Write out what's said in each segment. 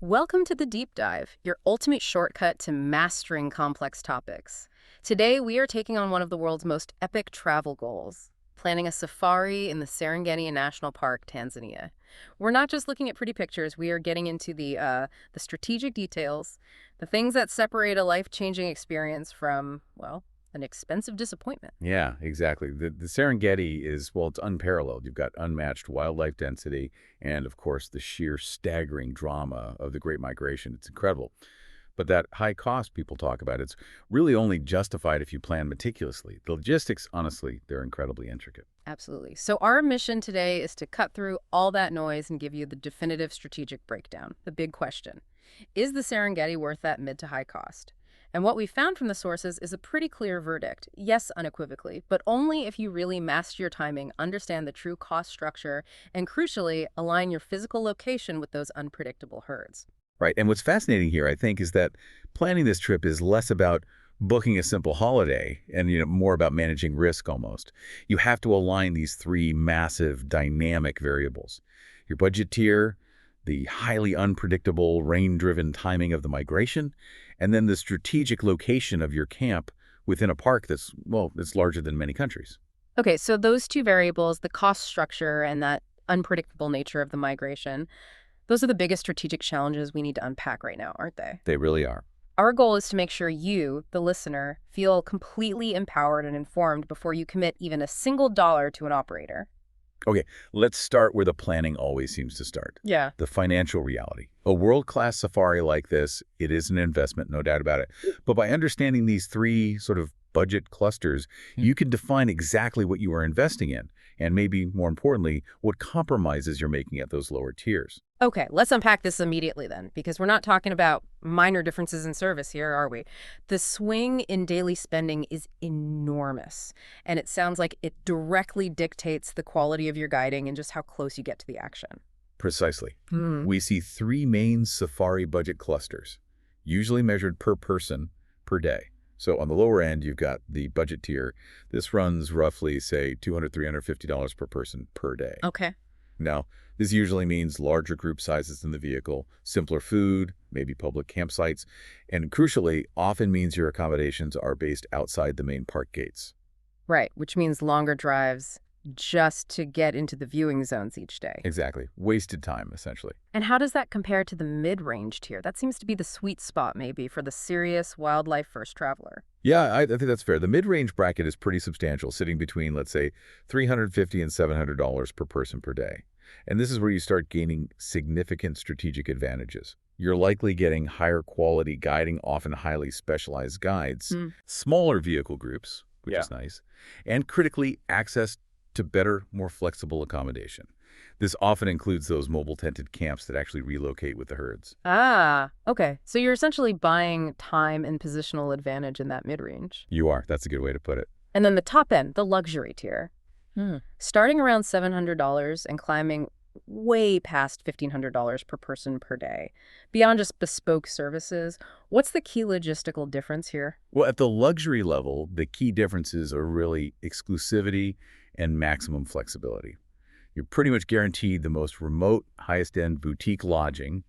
Welcome to the Deep Dive, your ultimate shortcut to mastering complex topics. Today, we are taking on one of the world's most epic travel goals, planning a safari in the Serengeti National Park, Tanzania. We're not just looking at pretty pictures, we are getting into the strategic details, the things that separate a life-changing experience from, well, an expensive disappointment. Yeah, exactly. The Serengeti is, well, it's unparalleled. You've got unmatched wildlife density and, of course, the sheer staggering drama of the Great Migration. It's incredible. But that high cost people talk about, it's really only justified if you plan meticulously. The logistics, honestly, they're incredibly intricate. Absolutely. So our mission today is to cut through all that noise and give you the definitive strategic breakdown. The big question: is the Serengeti worth that mid to high cost? And what we found from the sources is a pretty clear verdict. Yes, unequivocally, but only if you really master your timing, understand the true cost structure, and crucially, align your physical location with those unpredictable herds. Right. And what's fascinating here, I think, is that planning this trip is less about booking a simple holiday and more about managing risk almost. You have to align these three massive dynamic variables: your budget tier, the highly unpredictable rain-driven timing of the migration, and then the strategic location of your camp within a park that's, well, it's larger than many countries. Okay, so those two variables, the cost structure and that unpredictable nature of the migration, those are the biggest strategic challenges we need to unpack right now, aren't they? They really are. Our goal is to make sure you, the listener, feel completely empowered and informed before you commit even a single dollar to an operator. Okay, let's start where the planning always seems to start. Yeah. The financial reality. A world-class safari like this, it is an investment, no doubt about it. But by understanding these three sort of budget clusters, you can define exactly what you are investing in, and maybe more importantly, what compromises you're making at those lower tiers. Okay, let's unpack this immediately then, because we're not talking about minor differences in service here, are we? The swing in daily spending is enormous, and it sounds like it directly dictates the quality of your guiding and just how close you get to the action. Precisely. Hmm. We see three main safari budget clusters, usually measured per person per day. So on the lower end, you've got the budget tier. This runs roughly, say, $200, $350 per person per day. Okay. Now, this usually means larger group sizes in the vehicle, simpler food, maybe public campsites, and crucially, often means your accommodations are based outside the main park gates. Right, which means longer drives just to get into the viewing zones each day. Exactly. Wasted time, essentially. And how does that compare to the mid-range tier? That seems to be the sweet spot, maybe, for the serious wildlife-first traveler. Yeah, I think that's fair. The mid-range bracket is pretty substantial, sitting between, let's say, $350 and $700 per person per day. And this is where you start gaining significant strategic advantages. You're likely getting higher quality guiding, often highly specialized guides, smaller vehicle groups, which is nice, and critically access to better, more flexible accommodation. This often includes those mobile tented camps that actually relocate with the herds. Ah, okay. So you're essentially buying time and positional advantage in that mid-range. You are. That's a good way to put it. And then the top end, the luxury tier. Starting around $700 and climbing way past $1,500 per person per day. Beyond just bespoke services, what's the key logistical difference here? Well, at the luxury level, the key differences are really exclusivity and maximum flexibility. You're pretty much guaranteed the most remote, highest-end boutique lodging,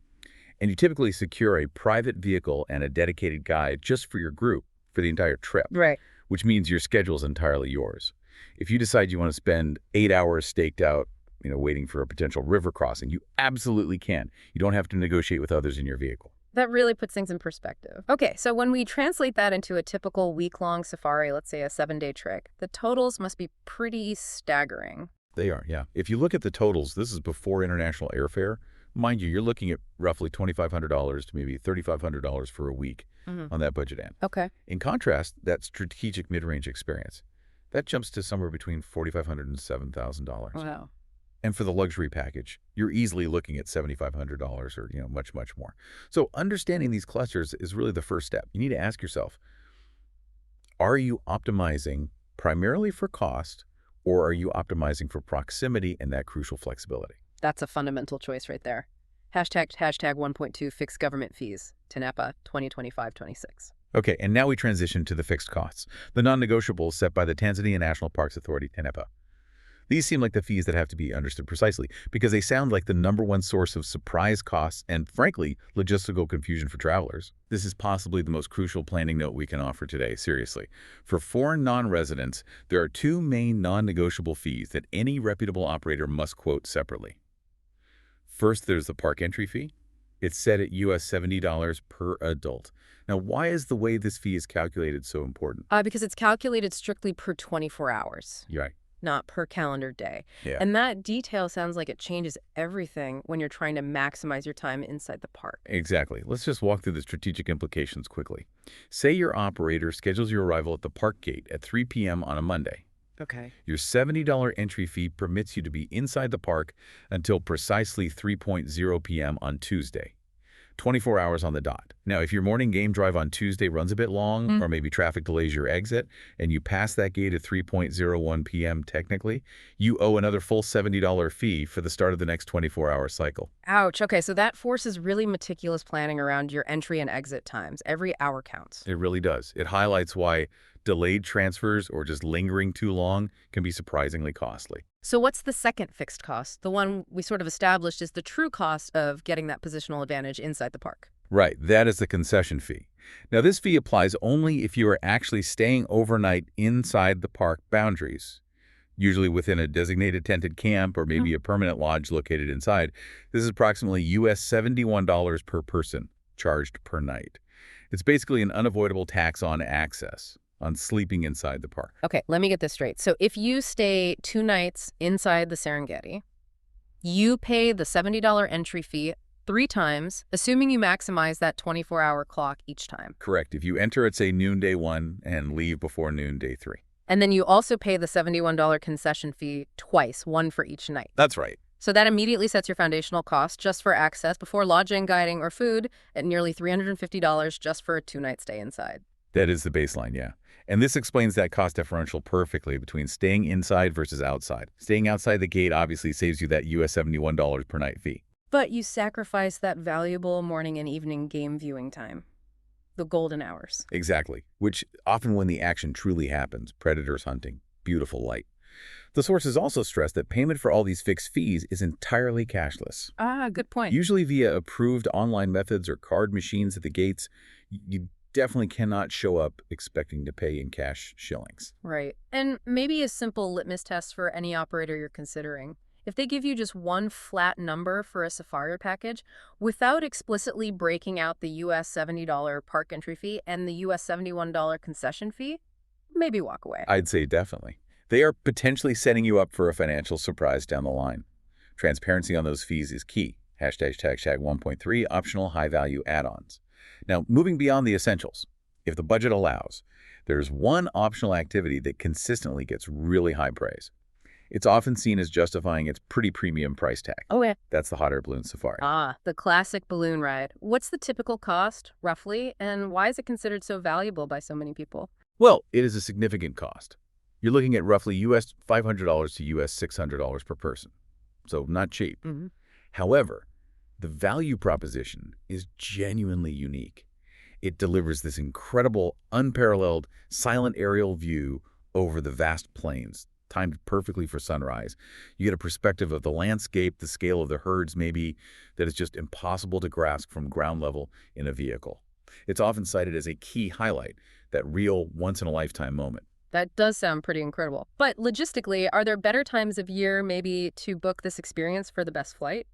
and you typically secure a private vehicle and a dedicated guide just for your group for the entire trip, Right. which means your schedule is entirely yours. If you decide you want to spend 8 hours staked out, waiting for a potential river crossing, you absolutely can. You don't have to negotiate with others in your vehicle. That really puts things in perspective. Okay, so when we translate that into a typical week-long safari, let's say a 7-day trek, the totals must be pretty staggering. They are, yeah. If you look at the totals, this is before international airfare. Mind you, you're looking at roughly $2,500 to maybe $3,500 for a week on that budget end. Okay. In contrast, that strategic mid-range experience, that jumps to somewhere between $4,500 and $7,000. Wow. And for the luxury package, you're easily looking at $7,500 or, much, much more. So understanding these clusters is really the first step. You need to ask yourself, are you optimizing primarily for cost, or are you optimizing for proximity and that crucial flexibility? That's a fundamental choice right there. Hashtag 1.2 fixed government fees, TANAPA 2025-26. Okay, and now we transition to the fixed costs, the non-negotiables set by the Tanzania National Parks Authority, TANAPA. These seem like the fees that have to be understood precisely because they sound like the #1 source of surprise costs and, frankly, logistical confusion for travelers. This is possibly the most crucial planning note we can offer today, seriously. For foreign non-residents, there are two main non-negotiable fees that any reputable operator must quote separately. First, there's the park entry fee. It's set at US $70 per adult. Now, why is the way this fee is calculated so important? Because it's calculated strictly per 24 hours, You're right. not per calendar day. Yeah. And that detail sounds like it changes everything when you're trying to maximize your time inside the park. Exactly. Let's just walk through the strategic implications quickly. Say your operator schedules your arrival at the park gate at 3 p.m. on a Monday. Okay. Your $70 entry fee permits you to be inside the park until precisely 3:00 p.m. on Tuesday. 24 hours on the dot. Now, if your morning game drive on Tuesday runs a bit long, or maybe traffic delays your exit, and you pass that gate at 3:01 p.m. technically, you owe another full $70 fee for the start of the next 24-hour cycle. Ouch. Okay, so that forces really meticulous planning around your entry and exit times. Every hour counts. It really does. It highlights why delayed transfers or just lingering too long can be surprisingly costly. So what's the second fixed cost? The one we sort of established is the true cost of getting that positional advantage inside the park. Right, that is the concession fee. Now, this fee applies only if you are actually staying overnight inside the park boundaries, usually within a designated tented camp or maybe a permanent lodge located inside. This is approximately US $71 per person, charged per night. It's basically an unavoidable tax on access, on sleeping inside the park. Okay, let me get this straight. So if you stay 2 nights inside the Serengeti, you pay the $70 entry fee 3 times, assuming you maximize that 24-hour clock each time. Correct. If you enter at, say, noon day 1 and leave before noon day 3. And then you also pay the $71 concession fee twice, one for each night. That's right. So that immediately sets your foundational cost just for access before lodging, guiding, or food at nearly $350 just for a 2-night stay inside. That is the baseline, yeah. And this explains that cost differential perfectly between staying inside versus outside. Staying outside the gate obviously saves you that US $71 per night fee. But you sacrifice that valuable morning and evening game viewing time, the golden hours. Exactly, which often when the action truly happens, predators hunting, beautiful light. The sources also stress that payment for all these fixed fees is entirely cashless. Ah, good point. Usually via approved online methods or card machines at the gates. You definitely cannot show up expecting to pay in cash shillings. Right. And maybe a simple litmus test for any operator you're considering. If they give you just one flat number for a safari package without explicitly breaking out the US $70 park entry fee and the US $71 concession fee, maybe walk away. I'd say definitely. They are potentially setting you up for a financial surprise down the line. Transparency on those fees is key. Hashtag 1.3 optional high-value add-ons. Now, moving beyond the essentials, if the budget allows, there's one optional activity that consistently gets really high praise. It's often seen as justifying its pretty premium price tag. Oh, yeah. That's the hot air balloon safari. Ah, the classic balloon ride. What's the typical cost, roughly, and why is it considered so valuable by so many people? Well, it is a significant cost. You're looking at roughly US $500 to US $600 per person, so not cheap. However, the value proposition is genuinely unique. It delivers this incredible, unparalleled, silent aerial view over the vast plains, timed perfectly for sunrise. You get a perspective of the landscape, the scale of the herds maybe, that is just impossible to grasp from ground level in a vehicle. It's often cited as a key highlight, that real once-in-a-lifetime moment. That does sound pretty incredible. But logistically, are there better times of year maybe to book this experience for the best flight?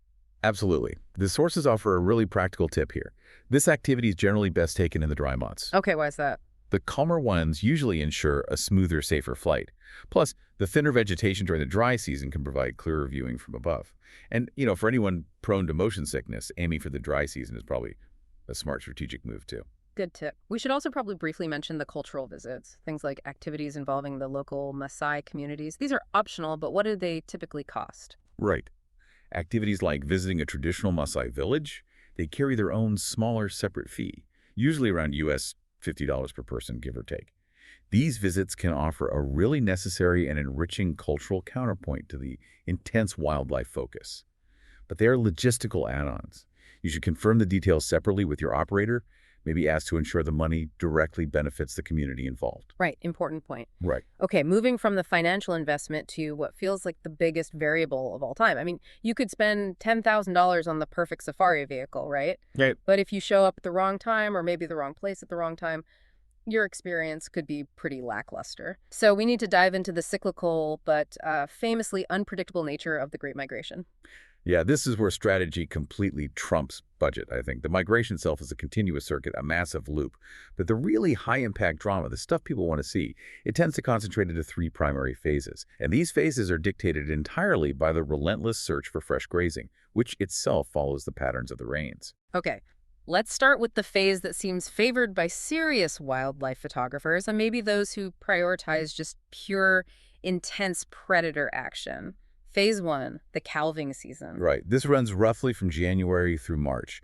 Absolutely. The sources offer a really practical tip here. This activity is generally best taken in the dry months. Okay, why is that? The calmer ones usually ensure a smoother, safer flight. Plus, the thinner vegetation during the dry season can provide clearer viewing from above. And, for anyone prone to motion sickness, aiming for the dry season is probably a smart strategic move too. Good tip. We should also probably briefly mention the cultural visits, things like activities involving the local Maasai communities. These are optional, but what do they typically cost? Right. Activities like visiting a traditional Maasai village, they carry their own smaller separate fee, usually around US $50 per person, give or take. These visits can offer a really necessary and enriching cultural counterpoint to the intense wildlife focus. But they are logistical add-ons. You should confirm the details separately with your operator, maybe ask to ensure the money directly benefits the community involved. Right, important point. Right. Okay, moving from the financial investment to what feels like the biggest variable of all time. I mean, you could spend $10,000 on the perfect safari vehicle, right? Right. But if you show up at the wrong time or maybe the wrong place at the wrong time, your experience could be pretty lackluster. So we need to dive into the cyclical but famously unpredictable nature of the Great Migration. Yeah, this is where strategy completely trumps budget, I think. The migration itself is a continuous circuit, a massive loop. But the really high-impact drama, the stuff people want to see, it tends to concentrate into three primary phases. And these phases are dictated entirely by the relentless search for fresh grazing, which itself follows the patterns of the rains. Okay, let's start with the phase that seems favored by serious wildlife photographers and maybe those who prioritize just pure, intense predator action. Phase 1, the calving season. Right. This runs roughly from January through March.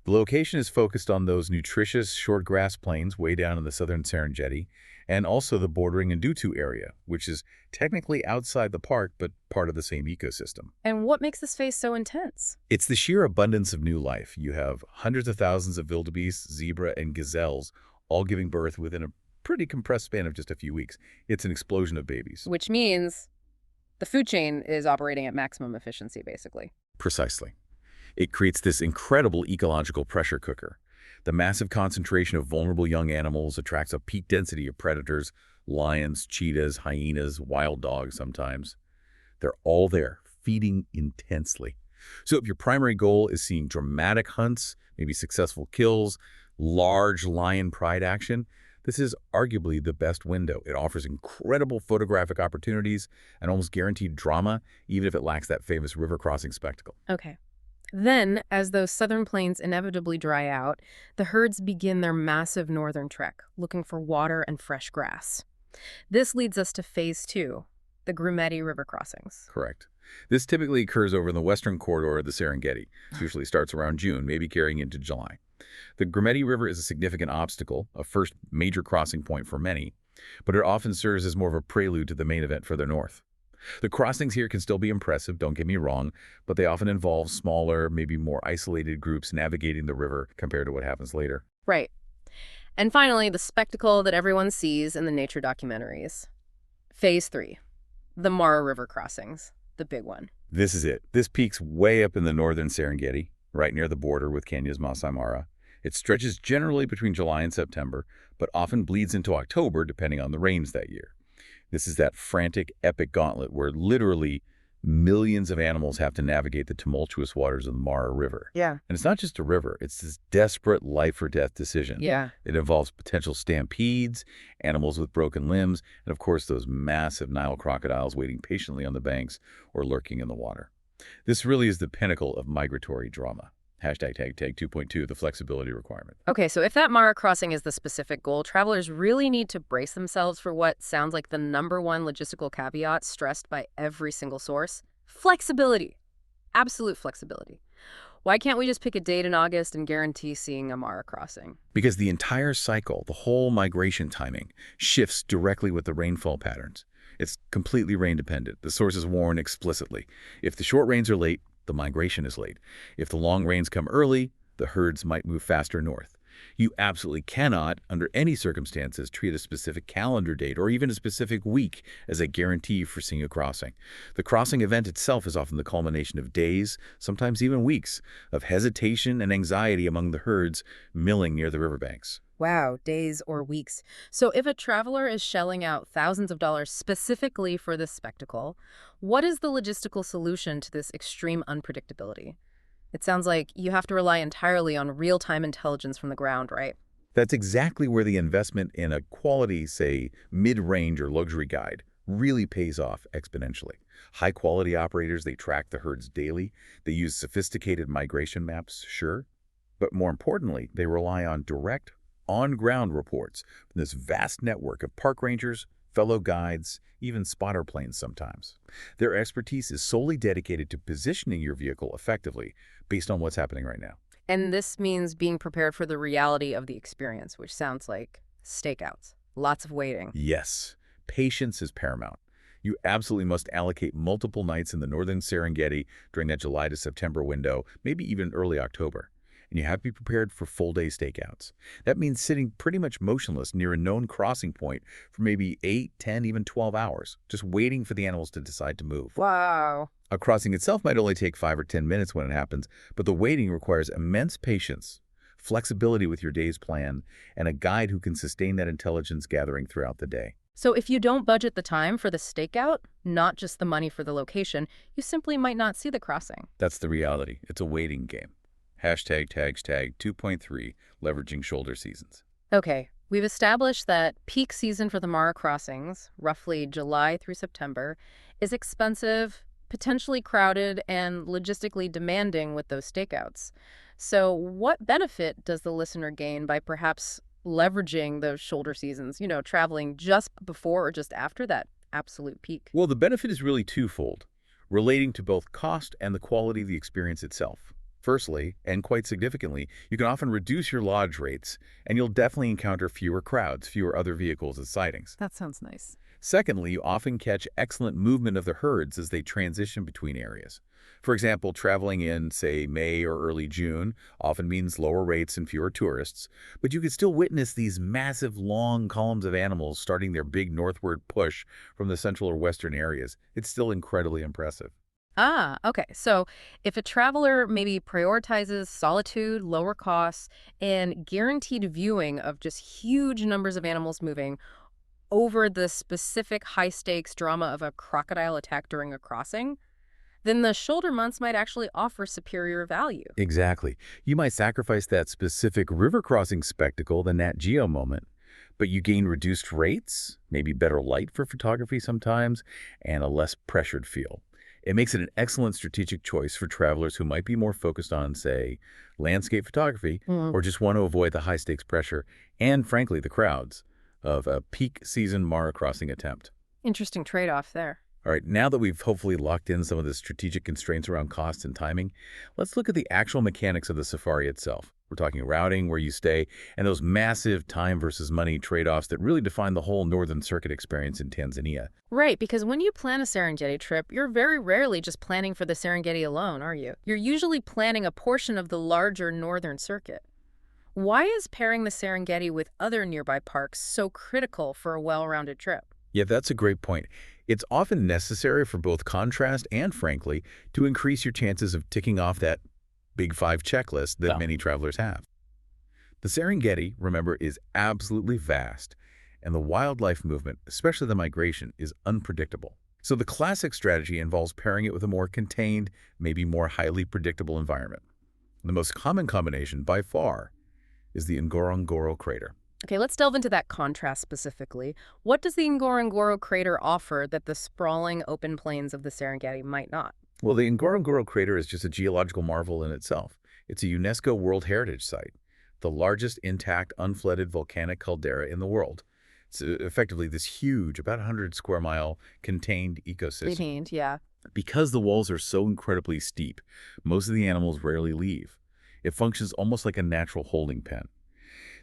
The location is focused on those nutritious short grass plains way down in the southern Serengeti, and also the bordering Ndutu area, which is technically outside the park but part of the same ecosystem. And what makes this phase so intense? It's the sheer abundance of new life. You have hundreds of thousands of wildebeest, zebra, and gazelles all giving birth within a pretty compressed span of just a few weeks. It's an explosion of babies. Which means the food chain is operating at maximum efficiency, basically. Precisely. It creates this incredible ecological pressure cooker. The massive concentration of vulnerable young animals attracts a peak density of predators, lions, cheetahs, hyenas, wild dogs sometimes. They're all there, feeding intensely. So if your primary goal is seeing dramatic hunts, maybe successful kills, large lion pride action, this is arguably the best window. It offers incredible photographic opportunities and almost guaranteed drama, even if it lacks that famous river crossing spectacle. Okay. Then, as those southern plains inevitably dry out, the herds begin their massive northern trek, looking for water and fresh grass. This leads us to phase 2, the Grumeti River crossings. Correct. This typically occurs over in the western corridor of the Serengeti. It usually starts around June, maybe carrying into July. The Grumeti River is a significant obstacle, a first major crossing point for many, but it often serves as more of a prelude to the main event further north. The crossings here can still be impressive, don't get me wrong, but they often involve smaller, maybe more isolated groups navigating the river compared to what happens later. Right. And finally, the spectacle that everyone sees in the nature documentaries. Phase 3, the Mara River crossings, the big one. This is it. This peaks way up in the northern Serengeti, right near the border with Kenya's Masai Mara. It stretches generally between July and September, but often bleeds into October depending on the rains that year. This is that frantic, epic gauntlet where literally millions of animals have to navigate the tumultuous waters of the Mara River. Yeah. And it's not just a river, it's this desperate life-or-death decision. Yeah. It involves potential stampedes, animals with broken limbs, and of course those massive Nile crocodiles waiting patiently on the banks or lurking in the water. This really is the pinnacle of migratory drama. Hashtag tag 2.2, the flexibility requirement. Okay, so if that Mara crossing is the specific goal, travelers really need to brace themselves for what sounds like the #1 logistical caveat stressed by every single source: flexibility. Absolute flexibility. Why can't we just pick a date in August and guarantee seeing a Mara crossing? Because the entire cycle, the whole migration timing, shifts directly with the rainfall patterns. It's completely rain dependent. The sources warn explicitly. If the short rains are late, the migration is late. If the long rains come early, the herds might move faster north. You absolutely cannot, under any circumstances, treat a specific calendar date or even a specific week as a guarantee for seeing a crossing. The crossing event itself is often the culmination of days, sometimes even weeks, of hesitation and anxiety among the herds milling near the riverbanks. Wow, days or weeks. So if a traveler is shelling out thousands of dollars specifically for this spectacle, what is the logistical solution to this extreme unpredictability? It sounds like you have to rely entirely on real-time intelligence from the ground, right? That's exactly where the investment in a quality, say, mid-range or luxury guide really pays off exponentially. High-quality operators, they track the herds daily. They use sophisticated migration maps, sure. But more importantly, they rely on direct, on-ground reports from this vast network of park rangers, fellow guides, even spotter planes sometimes. Their expertise is solely dedicated to positioning your vehicle effectively based on what's happening right now. And this means being prepared for the reality of the experience, which sounds like stakeouts. Lots of waiting. Yes, patience is paramount. You absolutely must allocate multiple nights in the northern Serengeti during that July to September window, maybe even early October. and you have to be prepared for full-day stakeouts. That means sitting pretty much motionless near a known crossing point for maybe 8, 10, even 12 hours, just waiting for the animals to decide to move. Wow. A crossing itself might only take 5 or 10 minutes when it happens, but the waiting requires immense patience, flexibility with your day's plan, and a guide who can sustain that intelligence gathering throughout the day. So if you don't budget the time for the stakeout, not just the money for the location, you simply might not see the crossing. That's the reality. It's a waiting game. Hashtag tags tag 2.3, leveraging shoulder seasons. Okay, we've established that peak season for the Mara crossings, roughly July through September, is expensive, potentially crowded, and logistically demanding with those stakeouts. So what benefit does the listener gain by perhaps leveraging those shoulder seasons, traveling just before or just after that absolute peak? Well, the benefit is really twofold, relating to both cost and the quality of the experience itself. Firstly, and quite significantly, you can often reduce your lodge rates, and you'll definitely encounter fewer crowds, fewer other vehicles and sightings. That sounds nice. Secondly, you often catch excellent movement of the herds as they transition between areas. For example, traveling in, say, May or early June often means lower rates and fewer tourists, but you can still witness these massive, long columns of animals starting their big northward push from the central or western areas. It's still incredibly impressive. Ah, okay. So if a traveler maybe prioritizes solitude, lower costs, and guaranteed viewing of just huge numbers of animals moving over the specific high-stakes drama of a crocodile attack during a crossing, then the shoulder months might actually offer superior value. Exactly. You might sacrifice that specific river crossing spectacle, the Nat Geo moment, but you gain reduced rates, maybe better light for photography sometimes, and a less pressured feel. It makes it an excellent strategic choice for travelers who might be more focused on, say, landscape photography, or just want to avoid the high-stakes pressure and, frankly, the crowds of a peak season Mara crossing attempt. Interesting trade-off there. All right, now that we've hopefully locked in some of the strategic constraints around cost and timing, let's look at the actual mechanics of the safari itself. We're talking routing, where you stay, and those massive time versus money trade-offs that really define the whole Northern Circuit experience in Tanzania. Right, because when you plan a Serengeti trip, you're very rarely just planning for the Serengeti alone, are you? You're usually planning a portion of the larger Northern Circuit. Why is pairing the Serengeti with other nearby parks so critical for a well-rounded trip? Yeah, that's a great point. It's often necessary for both contrast and, frankly, to increase your chances of ticking off that Big Five checklist that many travelers have. The Serengeti, remember, is absolutely vast, and the wildlife movement, especially the migration, is unpredictable. So the classic strategy involves pairing it with a more contained, maybe more highly predictable environment. The most common combination, by far, is the Ngorongoro crater. Okay, let's delve into that contrast specifically. What does the Ngorongoro crater offer that the sprawling open plains of the Serengeti might not? Well, the Ngorongoro crater is just a geological marvel in itself. It's a UNESCO World Heritage Site, the largest intact, unflooded volcanic caldera in the world. It's effectively this huge, about 100 square mile, contained ecosystem. Contained, yeah. Because the walls are so incredibly steep, most of the animals rarely leave. It functions almost like a natural holding pen.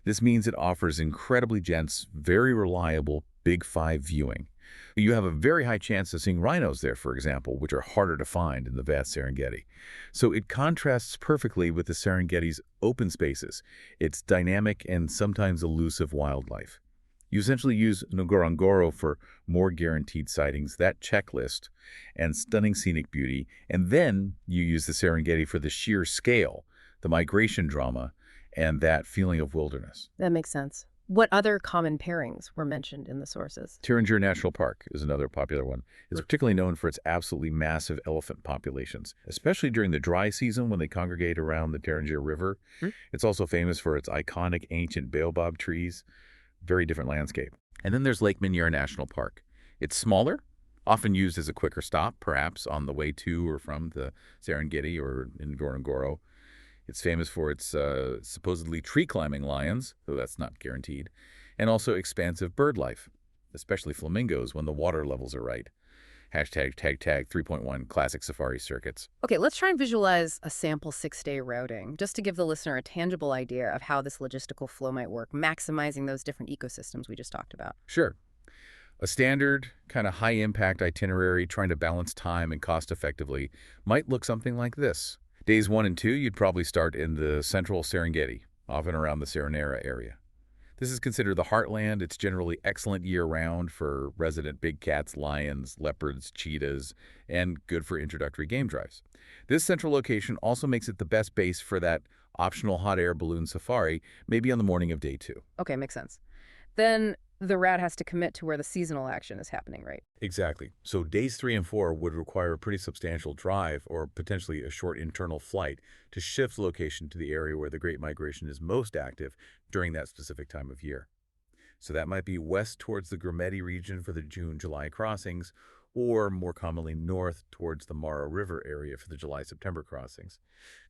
This means it offers incredibly dense, very reliable Big Five viewing. You have a very high chance of seeing rhinos there, for example, which are harder to find in the vast Serengeti. So it contrasts perfectly with the Serengeti's open spaces, its dynamic and sometimes elusive wildlife. You essentially use Ngorongoro for more guaranteed sightings, that checklist, and stunning scenic beauty, and then you use the Serengeti for the sheer scale, the migration drama, and that feeling of wilderness. That makes sense. What other common pairings were mentioned in the sources? Serengeti National Park is another popular one. It's particularly known for its absolutely massive elephant populations, especially during the dry season when they congregate around the Serengeti River. It's also famous for its iconic ancient baobab trees. Very different landscape. And then there's Lake Minyara National Park. It's smaller, often used as a quicker stop, perhaps on the way to or from the Serengeti or in Ngorongoro. It's famous for its supposedly tree-climbing lions, though that's not guaranteed, and also expansive bird life, especially flamingos when the water levels are right. Hashtag tag tag 3.1 classic safari circuits. Okay, let's try and visualize a sample 6-day routing, just to give the listener a tangible idea of how this logistical flow might work, maximizing those different ecosystems we just talked about. Sure. A standard, kind of high-impact itinerary trying to balance time and cost effectively might look something like this. Days 1 and 2, you'd probably start in the central Serengeti, often around the Serenera area. This is considered the heartland. It's generally excellent year-round for resident big cats, lions, leopards, cheetahs, and good for introductory game drives. This central location also makes it the best base for that optional hot air balloon safari, maybe on the morning of day 2. Okay, makes sense. Then the rat has to commit to where the seasonal action is happening, right? Exactly. So days 3 and 4 would require a pretty substantial drive or potentially a short internal flight to shift location to the area where the Great Migration is most active during that specific time of year. So that might be west towards the Grumeti region for the June-July crossings, or more commonly north towards the Mara River area for the July-September crossings.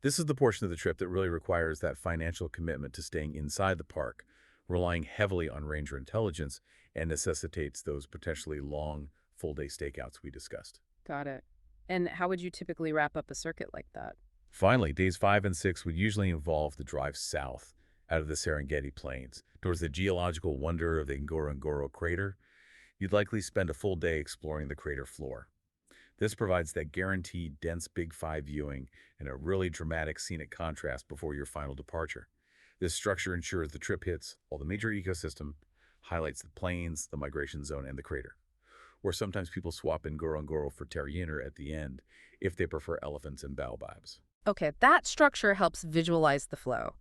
This is the portion of the trip that really requires that financial commitment to staying inside the park, relying heavily on ranger intelligence, and necessitates those potentially long, full-day stakeouts we discussed. Got it. And how would you typically wrap up a circuit like that? Finally, days 5 and 6 would usually involve the drive south out of the Serengeti Plains towards the geological wonder of the Ngorongoro crater. You'd likely spend a full day exploring the crater floor. This provides that guaranteed dense Big Five viewing and a really dramatic scenic contrast before your final departure. This structure ensures the trip hits all the major ecosystem, highlights the plains, the migration zone, and the crater. Or sometimes people swap in Ngorongoro for Terrier at the end if they prefer elephants and baobabs. Okay, that structure helps visualize the flow.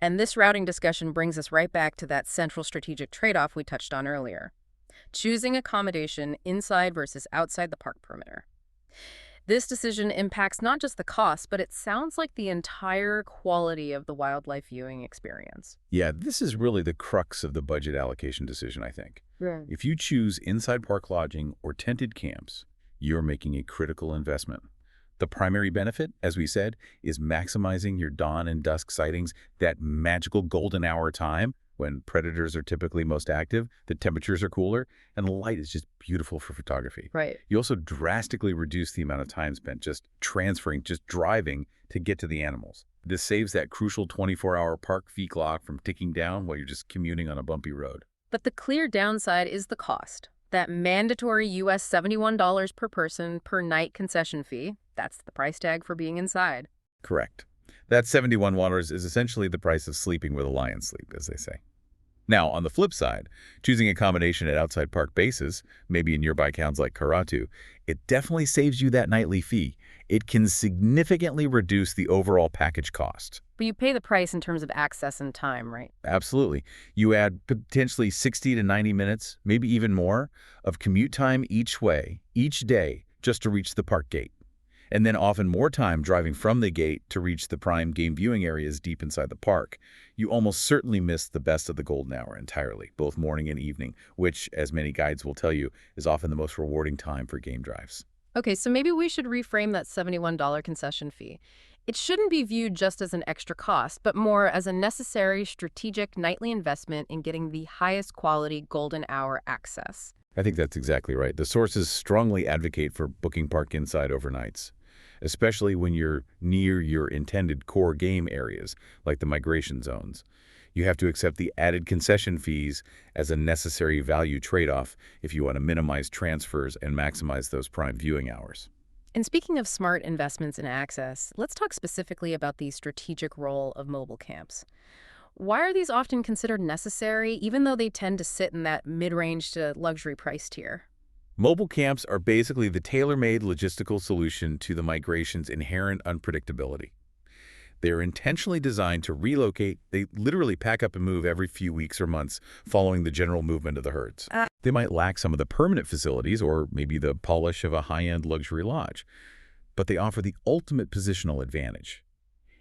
And this routing discussion brings us right back to that central strategic trade-off we touched on earlier. Choosing accommodation inside versus outside the park perimeter. This decision impacts not just the cost, but it sounds like the entire quality of the wildlife viewing experience. Yeah, this is really the crux of the budget allocation decision, I think. Right. If you choose inside park lodging or tented camps, you're making a critical investment. The primary benefit, as we said, is maximizing your dawn and dusk sightings, that magical golden hour time when predators are typically most active, the temperatures are cooler, and the light is just beautiful for photography. Right. You also drastically reduce the amount of time spent just transferring, just driving to get to the animals. This saves that crucial 24-hour park fee clock from ticking down while you're just commuting on a bumpy road. But the clear downside is the cost. That mandatory US $71 per person per night concession fee, that's the price tag for being inside. Correct. That $71 is essentially the price of sleeping where the lions sleep, as they say. Now, on the flip side, choosing accommodation at outside park bases, maybe in nearby towns like Karatu, it definitely saves you that nightly fee. It can significantly reduce the overall package cost. But you pay the price in terms of access and time, right? Absolutely. You add potentially 60 to 90 minutes, maybe even more, of commute time each way, each day, just to reach the park gate. And then often more time driving from the gate to reach the prime game viewing areas deep inside the park. You almost certainly miss the best of the golden hour entirely, both morning and evening, which, as many guides will tell you, is often the most rewarding time for game drives. Okay, so maybe we should reframe that $71 concession fee. It shouldn't be viewed just as an extra cost, but more as a necessary strategic nightly investment in getting the highest quality golden hour access. I think that's exactly right. The sources strongly advocate for booking park inside overnights, especially when you're near your intended core game areas, like the migration zones. You have to accept the added concession fees as a necessary value trade-off if you want to minimize transfers and maximize those prime viewing hours. And speaking of smart investments in access, let's talk specifically about the strategic role of mobile camps. Why are these often considered necessary, even though they tend to sit in that mid-range to luxury price tier? Mobile camps are basically the tailor-made logistical solution to the migration's inherent unpredictability. They are intentionally designed to relocate. They literally pack up and move every few weeks or months following the general movement of the herds. They might lack some of the permanent facilities or maybe the polish of a high-end luxury lodge, but they offer the ultimate positional advantage.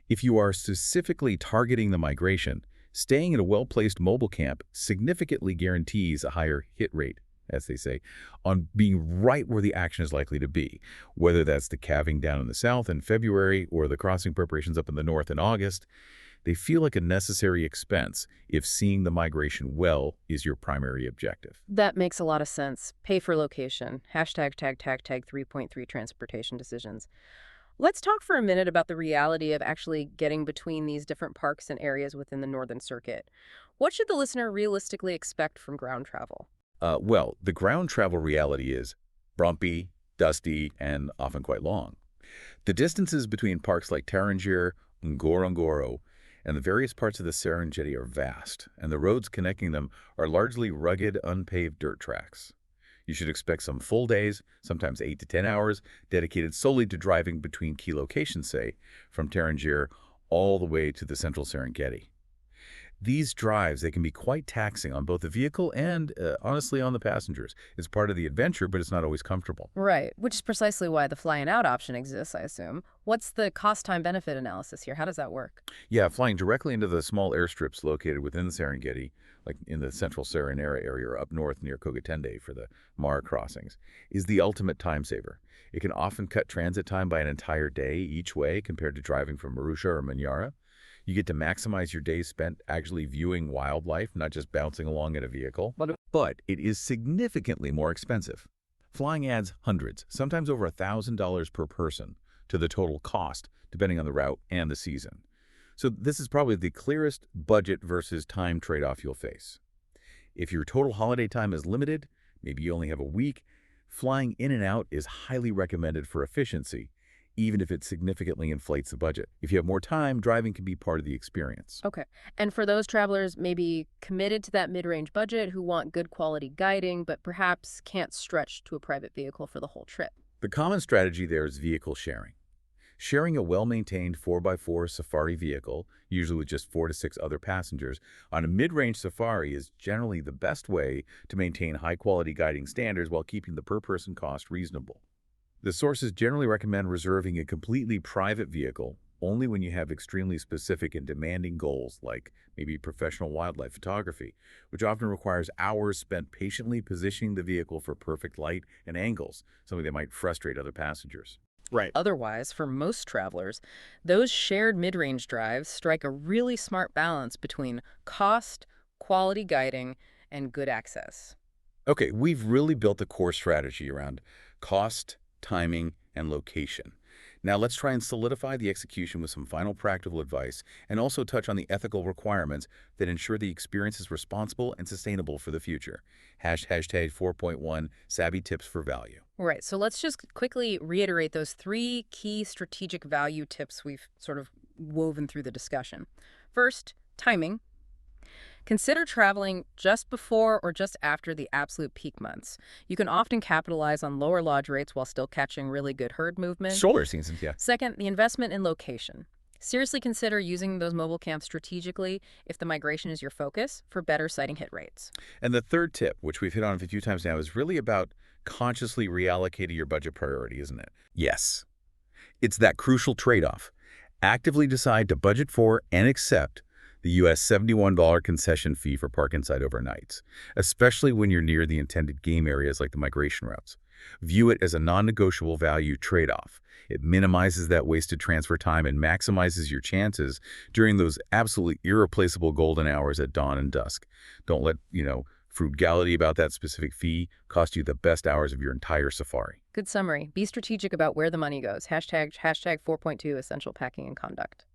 If you are specifically targeting the migration, staying in a well-placed mobile camp significantly guarantees a higher hit rate, as they say, on being right where the action is likely to be, whether that's the calving down in the south in February or the crossing preparations up in the north in August. They feel like a necessary expense if seeing the migration well is your primary objective. That makes a lot of sense. Pay for location. Hashtag tag tag tag 3.3 transportation decisions. Let's talk for a minute about the reality of actually getting between these different parks and areas within the Northern Circuit. What should the listener realistically expect from ground travel? Well, the ground travel reality is bumpy, dusty, and often quite long. The distances between parks like Tarangire, Ngorongoro, and the various parts of the Serengeti are vast, and the roads connecting them are largely rugged, unpaved dirt tracks. You should expect some full days, sometimes 8 to 10 hours, dedicated solely to driving between key locations, say, from Tarangire all the way to the central Serengeti. These drives, they can be quite taxing on both the vehicle and, honestly, on the passengers. It's part of the adventure, but it's not always comfortable. Right, which is precisely why the fly-in out option exists, I assume. What's the cost-time benefit analysis here? How does that work? Yeah, flying directly into the small airstrips located within the Serengeti, like in the central Serenera area or up north near Kogatende for the Mara crossings, is the ultimate time saver. It can often cut transit time by an entire day each way compared to driving from Marusha or Manyara. You get to maximize your days spent actually viewing wildlife, not just bouncing along in a vehicle. But it is significantly more expensive. Flying adds hundreds, sometimes over $1,000 per person, to the total cost, depending on the route and the season. So this is probably the clearest budget versus time trade-off you'll face. If your total holiday time is limited, maybe you only have a week, flying in and out is highly recommended for efficiency, even if it significantly inflates the budget. If you have more time, driving can be part of the experience. Okay. And for those travelers maybe committed to that mid-range budget who want good quality guiding, but perhaps can't stretch to a private vehicle for the whole trip. The common strategy there is vehicle sharing. Sharing a well-maintained 4x4 safari vehicle, usually with just 4 to 6 other passengers, on a mid-range safari is generally the best way to maintain high-quality guiding standards while keeping the per-person cost reasonable. The sources generally recommend reserving a completely private vehicle only when you have extremely specific and demanding goals, like maybe professional wildlife photography, which often requires hours spent patiently positioning the vehicle for perfect light and angles, something that might frustrate other passengers. Right. Otherwise, for most travelers, those shared mid-range drives strike a really smart balance between cost, quality guiding, and good access. Okay, we've really built a core strategy around cost, timing, and location. Now let's try and solidify the execution with some final practical advice and also touch on the ethical requirements that ensure the experience is responsible and sustainable for the future. Hashtag 4.1 Savvy Tips for Value. Right, so let's just quickly reiterate those 3 key strategic value tips we've sort of woven through the discussion. First, timing. Consider traveling just before or just after the absolute peak months. You can often capitalize on lower lodge rates while still catching really good herd movement. Solar seasons, yeah. Second, the investment in location. Seriously consider using those mobile camps strategically if the migration is your focus for better sighting hit rates. And the third tip, which we've hit on a few times now, is really about consciously reallocating your budget priority, isn't it? Yes. It's that crucial trade-off. Actively decide to budget for and accept the U.S. $71 concession fee for park inside overnights, especially when you're near the intended game areas like the migration routes. View it as a non-negotiable value trade-off. It minimizes that wasted transfer time and maximizes your chances during those absolutely irreplaceable golden hours at dawn and dusk. Don't let, frugality about that specific fee cost you the best hours of your entire safari. Good summary. Be strategic about where the money goes. Hashtag 4.2 essential packing and conduct.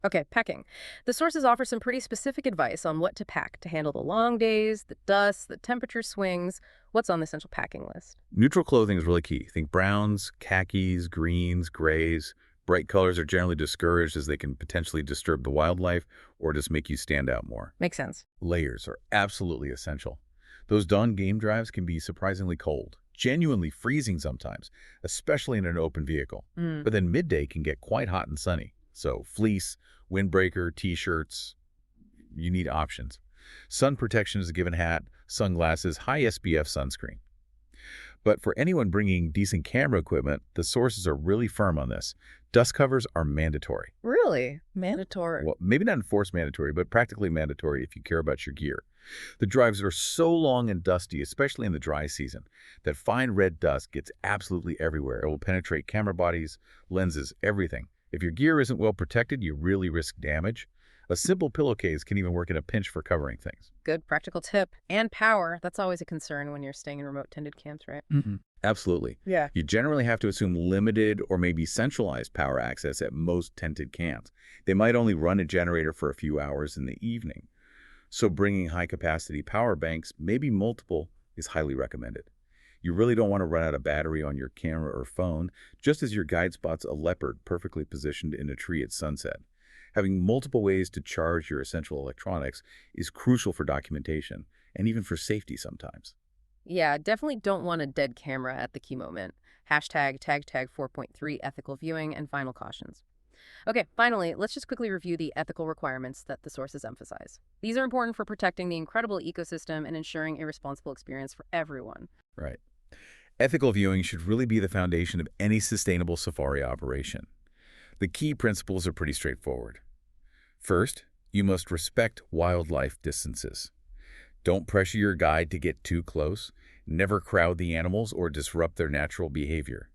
Okay, packing. The sources offer some pretty specific advice on what to pack to handle the long days, the dust, the temperature swings. What's on the essential packing list? Neutral clothing is really key. Think browns, khakis, greens, grays. Bright colors are generally discouraged as they can potentially disturb the wildlife or just make you stand out more. Makes sense. Layers are absolutely essential. Those dawn game drives can be surprisingly cold, genuinely freezing sometimes, especially in an open vehicle. But then midday can get quite hot and sunny. So fleece, windbreaker, t-shirts, you need options. Sun protection is a given hat, sunglasses, high SPF sunscreen. But for anyone bringing decent camera equipment, the sources are really firm on this. Dust covers are mandatory. Really? Mandatory? Well, maybe not enforced mandatory, but practically mandatory if you care about your gear. The drives are so long and dusty, especially in the dry season, that fine red dust gets absolutely everywhere. It will penetrate camera bodies, lenses, everything. If your gear isn't well protected, you really risk damage. A simple pillowcase can even work in a pinch for covering things. Good practical tip. And power. That's always a concern when you're staying in remote tended camps, right? Absolutely. Yeah. You generally have to assume limited or maybe centralized power access at most tented camps. They might only run a generator for a few hours in the evening. So bringing high-capacity power banks, maybe multiple, is highly recommended. You really don't want to run out of battery on your camera or phone, just as your guide spots a leopard perfectly positioned in a tree at sunset. Having multiple ways to charge your essential electronics is crucial for documentation and even for safety sometimes. Yeah, definitely don't want a dead camera at the key moment. Hashtag tag 4.3 ethical viewing and final cautions. Okay, finally, let's just quickly review the ethical requirements that the sources emphasize. These are important for protecting the incredible ecosystem and ensuring a responsible experience for everyone. Right. Ethical viewing should really be the foundation of any sustainable safari operation. The key principles are pretty straightforward. First, you must respect wildlife distances. Don't pressure your guide to get too close. Never crowd the animals or disrupt their natural behavior.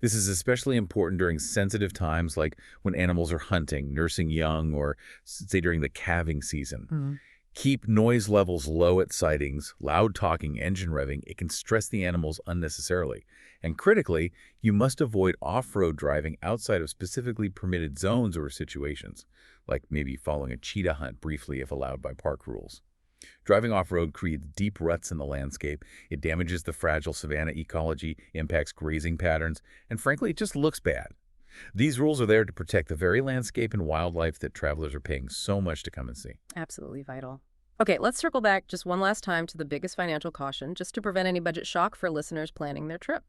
This is especially important during sensitive times like when animals are hunting, nursing young, or say during the calving season. Keep noise levels low at sightings. Loud talking, engine revving, it can stress the animals unnecessarily. And critically, you must avoid off-road driving outside of specifically permitted zones or situations, like maybe following a cheetah hunt briefly if allowed by park rules. Driving off-road creates deep ruts in the landscape, it damages the fragile savanna ecology, impacts grazing patterns, and frankly, it just looks bad. These rules are there to protect the very landscape and wildlife that travelers are paying so much to come and see. Absolutely vital. Okay, let's circle back just one last time to the biggest financial caution, just to prevent any budget shock for listeners planning their trip.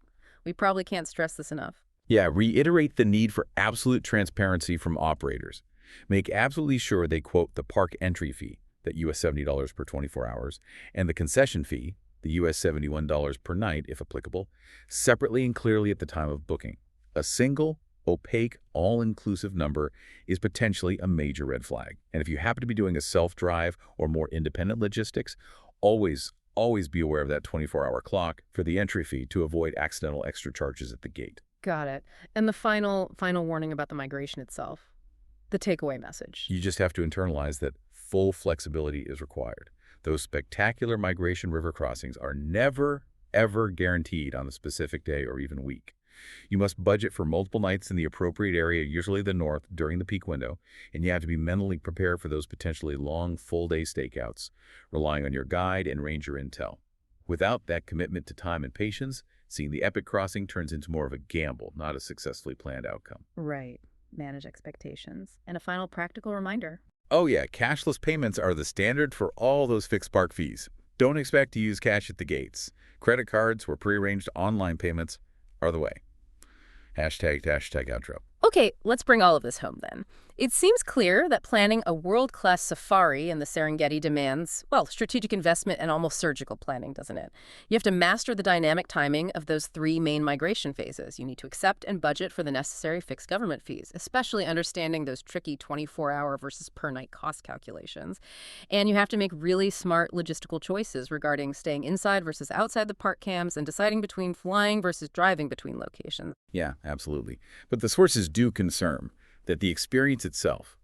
We probably can't stress this enough. Yeah, reiterate the need for absolute transparency from operators. Make absolutely sure they quote the park entry fee, that US $70 per 24 hours, and the concession fee, the US $71 per night if applicable, separately and clearly at the time of booking. A single, opaque, all-inclusive number is potentially a major red flag. And if you happen to be doing a self-drive or more independent logistics, always be aware of that 24-hour clock for the entry fee to avoid accidental extra charges at the gate. Got it. And the final warning about the migration itself, the takeaway message. You just have to internalize that full flexibility is required. Those spectacular migration river crossings are never, ever guaranteed on a specific day or even week. You must budget for multiple nights in the appropriate area, usually the north, during the peak window, and you have to be mentally prepared for those potentially long, full-day stakeouts, relying on your guide and ranger intel. Without that commitment to time and patience, seeing the epic crossing turns into more of a gamble, not a successfully planned outcome. Right. Manage expectations. And a final practical reminder. Oh yeah, cashless payments are the standard for all those fixed park fees. Don't expect to use cash at the gates. Credit cards or prearranged online payments are the way. Hashtag outro. Okay, let's bring all of this home then. It seems clear that planning a world-class safari in the Serengeti demands, well, strategic investment and almost surgical planning, doesn't it? You have to master the dynamic timing of those three main migration phases. You need to accept and budget for the necessary fixed government fees, especially understanding those tricky 24-hour versus per-night cost calculations. And you have to make really smart logistical choices regarding staying inside versus outside the park camps and deciding between flying versus driving between locations. Yeah, absolutely. But the sources do confirm that the experience itself,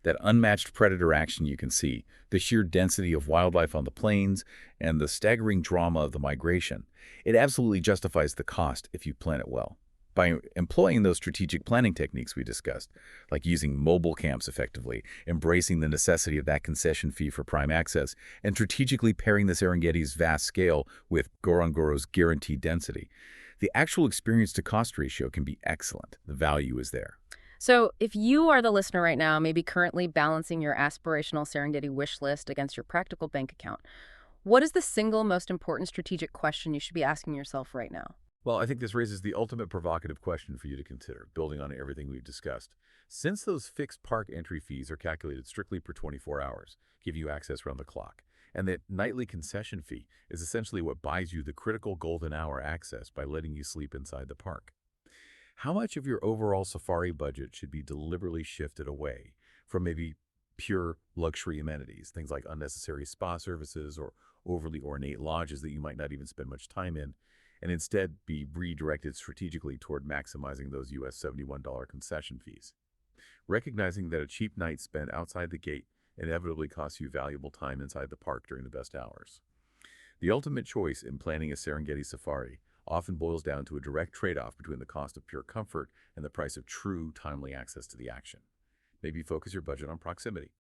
that unmatched predator action you can see, the sheer density of wildlife on the plains, and the staggering drama of the migration, it absolutely justifies the cost if you plan it well. By employing those strategic planning techniques we discussed, like using mobile camps effectively, embracing the necessity of that concession fee for prime access, and strategically pairing the Serengeti's vast scale with Ngorongoro's guaranteed density, the actual experience-to-cost ratio can be excellent. The value is there. So if you are the listener right now, maybe currently balancing your aspirational Serengeti wish list against your practical bank account, what is the single most important strategic question you should be asking yourself right now? Well, I think this raises the ultimate provocative question for you to consider, building on everything we've discussed. Since those fixed park entry fees are calculated strictly per 24 hours, give you access around the clock, and that nightly concession fee is essentially what buys you the critical golden hour access by letting you sleep inside the park, how much of your overall safari budget should be deliberately shifted away from maybe pure luxury amenities, things like unnecessary spa services or overly ornate lodges that you might not even spend much time in, and instead be redirected strategically toward maximizing those US $71 concession fees? Recognizing that a cheap night spent outside the gate inevitably costs you valuable time inside the park during the best hours. The ultimate choice in planning a Serengeti safari often boils down to a direct trade-off between the cost of pure comfort and the price of true, timely access to the action. Maybe focus your budget on proximity.